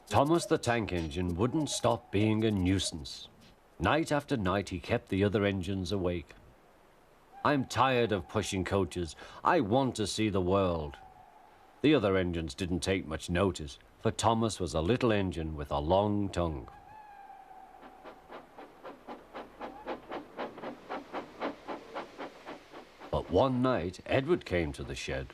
Thomas the tank engine wouldn't stop being a nuisance. Night after night he kept the other engines awake. I'm tired of pushing coaches. I want to see the world. The other engines didn't take much notice, for Thomas was a little engine with a long tongue. But one night, Edward came to the shed.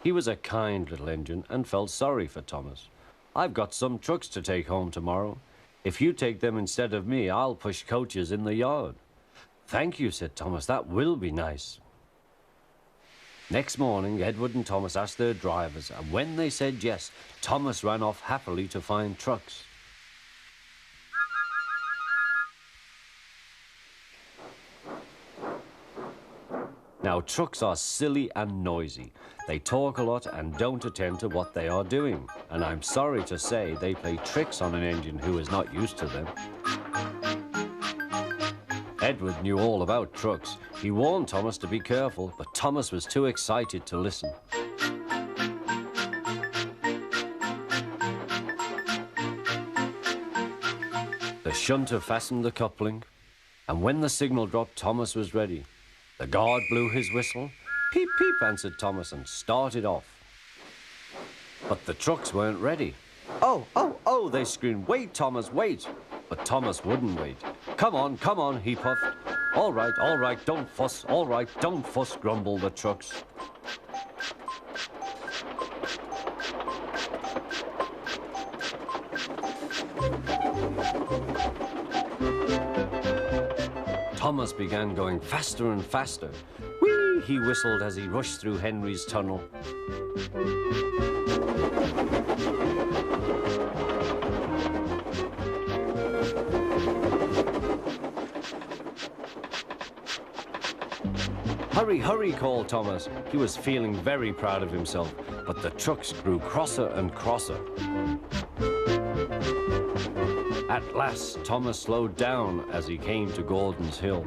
He was a kind little engine and felt sorry for Thomas. "I've got some trucks to take home tomorrow. If you take them instead of me, I'll push coaches in the yard." "Thank you," said Thomas. "That will be nice." Next morning, Edward and Thomas asked their drivers, and when they said yes, Thomas ran off happily to find trucks. Now, trucks are silly and noisy. They talk a lot and don't attend to what they are doing. And I'm sorry to say they play tricks on an engine who is not used to them. Edward knew all about trucks. He warned Thomas to be careful, but Thomas was too excited to listen. The shunter fastened the coupling, and when the signal dropped, Thomas was ready. The guard blew his whistle. "Peep, peep," answered Thomas, and started off. But the trucks weren't ready. "Oh, oh, oh," they screamed. "Wait, Thomas, wait." But Thomas wouldn't wait. Come on," he puffed. All right, don't fuss. All right, don't fuss," grumbled the trucks. Thomas began going faster and faster. "Whee!" he whistled as he rushed through Henry's tunnel. "Hurry, hurry," called Thomas. He was feeling very proud of himself, but the trucks grew crosser and crosser. At last, Thomas slowed down as he came to Gordon's Hill.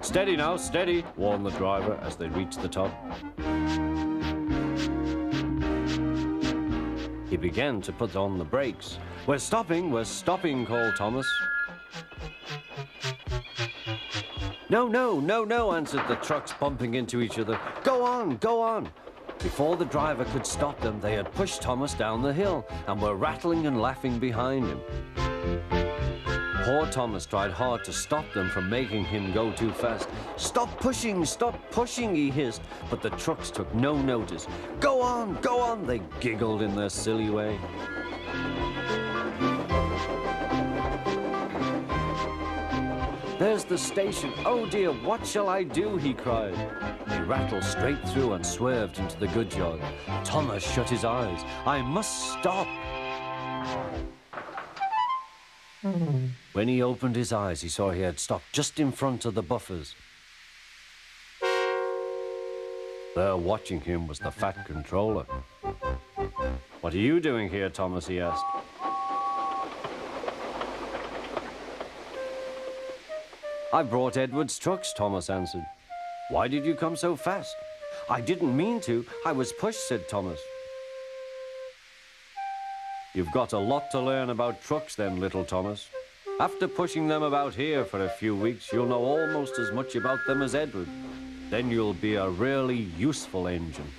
"Steady now, steady," warned the driver as they reached the top. He began to put on the brakes. We're stopping," called Thomas. No," answered the trucks, bumping into each other. Go on." Before the driver could stop them, they had pushed Thomas down the hill and were rattling and laughing behind him. Poor Thomas tried hard to stop them from making him go too fast. Stop pushing, he hissed, but the trucks took no notice. Go on, they giggled in their silly way. "There's the station. Oh dear, what shall I do?" he cried. He rattled straight through and swerved into the goods yard. Thomas shut his eyes. "I must stop." When he opened his eyes, he saw he had stopped just in front of the buffers. There watching him was the fat controller. "What are you doing here, Thomas?" he asked. "I brought Edward's trucks," Thomas answered. "Why did you come so fast?" "I didn't mean to. I was pushed," said Thomas. "You've got a lot to learn about trucks then, little Thomas. After pushing them about here for a few weeks, you'll know almost as much about them as Edward. Then you'll be a really useful engine."